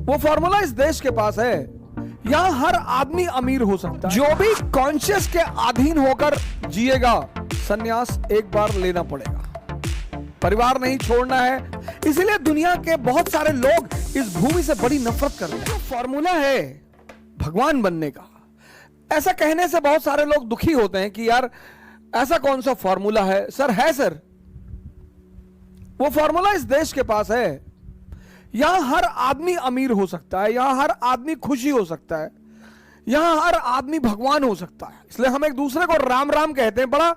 वो फॉर्मूला इस देश के पास है। यहां हर आदमी अमीर हो सकता है। जो भी कॉन्शियस के अधीन होकर जिएगा, सन्यास एक बार लेना पड़ेगा। परिवार नहीं छोड़ना है। इसीलिए दुनिया के बहुत सारे लोग इस भूमि से बड़ी नफरत करते हैं। फॉर्मूला है भगवान बनने का। ऐसा कहने से बहुत सारे लोग दुखी होते हैं कि यार ऐसा कौन सा फॉर्मूला है। सर है सर, वो फॉर्मूला इस देश के पास है। यहां हर आदमी अमीर हो सकता है, यहां हर आदमी खुशी हो सकता है, यहां हर आदमी भगवान हो सकता है। इसलिए हम एक दूसरे को राम राम कहते हैं। बड़ा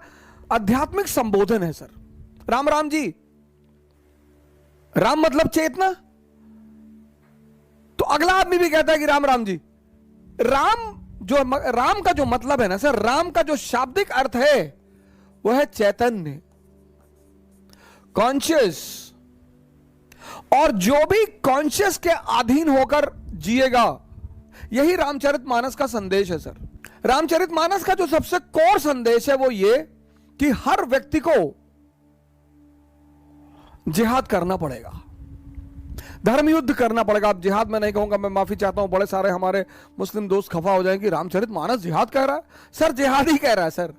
आध्यात्मिक संबोधन है सर। राम राम जी। राम मतलब चेतना, तो अगला आदमी भी कहता है कि राम राम जी। राम का जो मतलब है ना सर, राम का जो शाब्दिक अर्थ है वो है चैतन्य, कॉन्शियस। और जो भी कॉन्शियस के अधीन होकर जिएगा, यही रामचरितमानस का संदेश है सर। रामचरितमानस का जो सबसे कोर संदेश है वो ये कि हर व्यक्ति को जिहाद करना पड़ेगा, धर्म युद्ध करना पड़ेगा। अब जिहाद मैं नहीं कहूंगा, मैं माफी चाहता हूं, बड़े सारे हमारे मुस्लिम दोस्त खफा हो जाएंगे। रामचरितमानस जिहाद कह रहा है सर, जिहाद ही कह रहा है सर।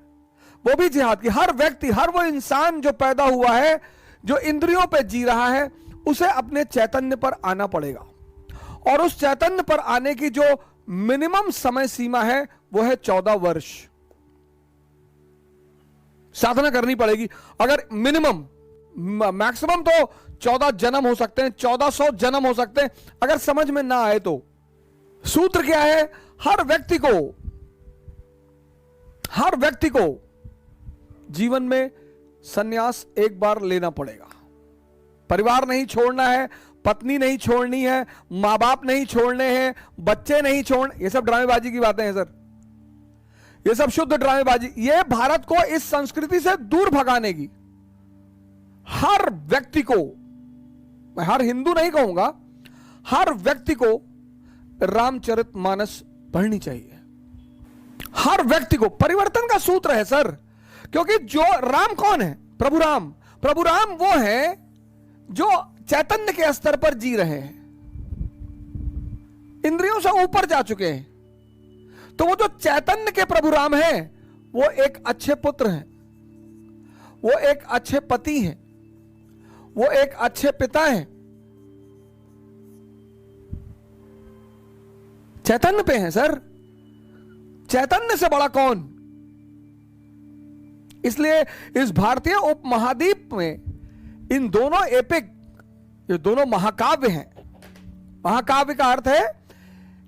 वो भी जिहाद की हर व्यक्ति, हर वो इंसान जो पैदा हुआ है, जो इंद्रियों पे जी रहा है, उसे अपने चैतन्य पर आना पड़ेगा। और उस चैतन्य पर आने की जो मिनिमम समय सीमा है वो है 14 वर्ष। साधना करनी पड़ेगी। अगर मिनिमम, मैक्सिमम तो 14 जन्म हो सकते हैं, 1400 जन्म हो सकते हैं, अगर समझ में ना आए तो। सूत्र क्या है? हर व्यक्ति को जीवन में सन्यास एक बार लेना पड़ेगा। परिवार नहीं छोड़ना है, पत्नी नहीं छोड़नी है, मां बाप नहीं छोड़ने हैं, बच्चे नहीं छोड़ने। ये सब ड्रामेबाजी की बातें हैं सर, ये सब शुद्ध ड्रामेबाजी। ये भारत को इस संस्कृति से दूर भगाने की। हर व्यक्ति को, मैं हर हिंदू नहीं कहूंगा, हर व्यक्ति को रामचरितमानस पढ़नी चाहिए। हर व्यक्ति को। परिवर्तन का सूत्र है सर। क्योंकि जो राम कौन है? प्रभु राम। प्रभु राम वो है जो चैतन्य के स्तर पर जी रहे हैं, इंद्रियों से ऊपर जा चुके हैं। तो वो जो चैतन्य के प्रभु राम है, वो एक अच्छे पुत्र हैं, वो एक अच्छे पति हैं, वो एक अच्छे पिता हैं। चैतन्य पे हैं सर। चैतन्य से बड़ा कौन? इसलिए इस भारतीय उपमहाद्वीप में इन दोनों एपिक, ये दोनों महाकाव्य हैं। महाकाव्य का अर्थ है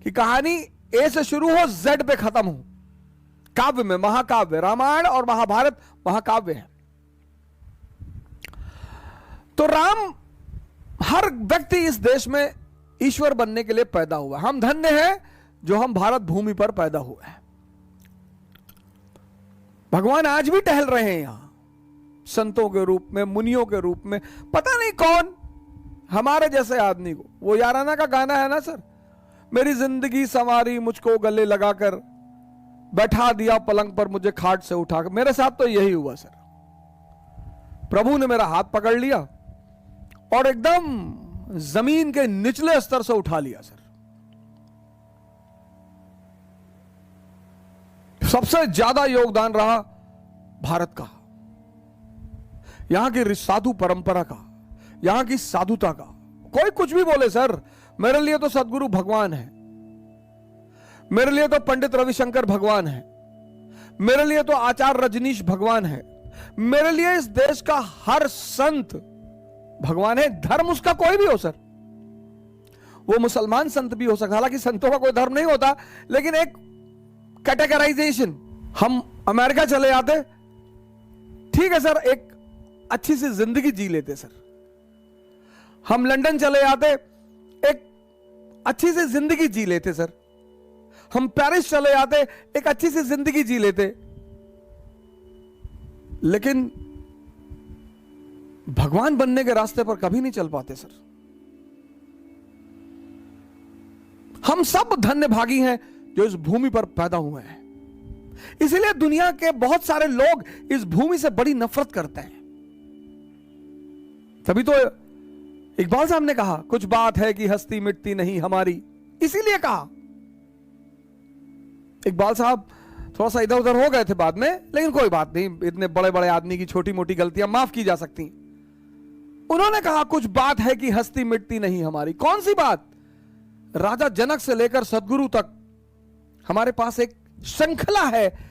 कि कहानी ए से शुरू हो, जेड पे खत्म हो। काव्य में महाकाव्य, रामायण और महाभारत महाकाव्य है। तो राम, हर व्यक्ति इस देश में ईश्वर बनने के लिए पैदा हुआ। हम धन्य हैं जो हम भारत भूमि पर पैदा हुए हैं। भगवान आज भी टहल रहे हैं यहां, संतों के रूप में, मुनियों के रूप में। पता नहीं कौन हमारे जैसे आदमी को, वो याराना का गाना है ना सर, मेरी जिंदगी संवारी मुझको गले लगाकर, बैठा दिया पलंग पर मुझे खाट से उठाकर। मेरे साथ तो यही हुआ सर। प्रभु ने मेरा हाथ पकड़ लिया और एकदम जमीन के निचले स्तर से उठा लिया सर। सबसे ज्यादा योगदान रहा भारत का, यहां की साधु परंपरा का, यहां की साधुता का। कोई कुछ भी बोले सर, मेरे लिए तो सदगुरु भगवान है, मेरे लिए तो पंडित रविशंकर भगवान है, मेरे लिए तो आचार्य रजनीश भगवान है, मेरे लिए इस देश का हर संत भगवान है। धर्म उसका कोई भी हो सर, वो मुसलमान संत भी हो सकता, हालांकि संतों का कोई धर्म नहीं होता, लेकिन एक कैटेगराइजेशन। हम अमेरिका चले जाते, ठीक है सर, एक अच्छी सी जिंदगी जी लेते सर। हम लंदन चले जाते, एक अच्छी सी जिंदगी जी लेते सर। हम पेरिस चले जाते, एक अच्छी सी जिंदगी जी लेते। लेकिन भगवान बनने के रास्ते पर कभी नहीं चल पाते सर। हम सब धन्य भागी हैं जो इस भूमि पर पैदा हुए हैं। इसीलिए दुनिया के बहुत सारे लोग इस भूमि से बड़ी नफरत करते हैं। तभी तो इकबाल साहब ने कहा कुछ बात है कि हस्ती मिटती नहीं हमारी, इसीलिए कहा। इकबाल साहब थोड़ा सा इधर उधर हो गए थे बाद में, लेकिन कोई बात नहीं, इतने बड़े बड़े आदमी की छोटी मोटी गलतियां माफ की जा सकती। उन्होंने कहा कुछ बात है कि हस्ती मिटती नहीं हमारी। कौन सी बात? राजा जनक से लेकर सदगुरु तक हमारे पास एक श्रृंखला है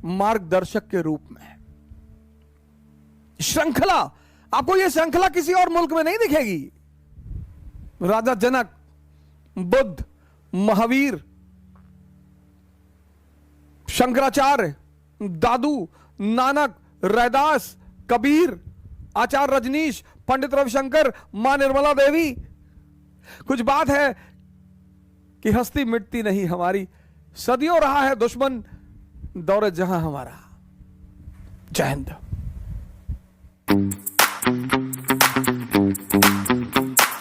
मार्गदर्शक के रूप में। श्रृंखला, आपको यह श्रृंखला किसी और मुल्क में नहीं दिखेगी। राजा जनक, बुद्ध, महावीर, शंकराचार्य, दादू, नानक, रैदास, कबीर, आचार्य रजनीश, पंडित रविशंकर, मां निर्मला देवी। कुछ बात है कि हस्ती मिटती नहीं हमारी। सदियों रहा है दुश्मन दौरे जहां हमारा। जय हिंद।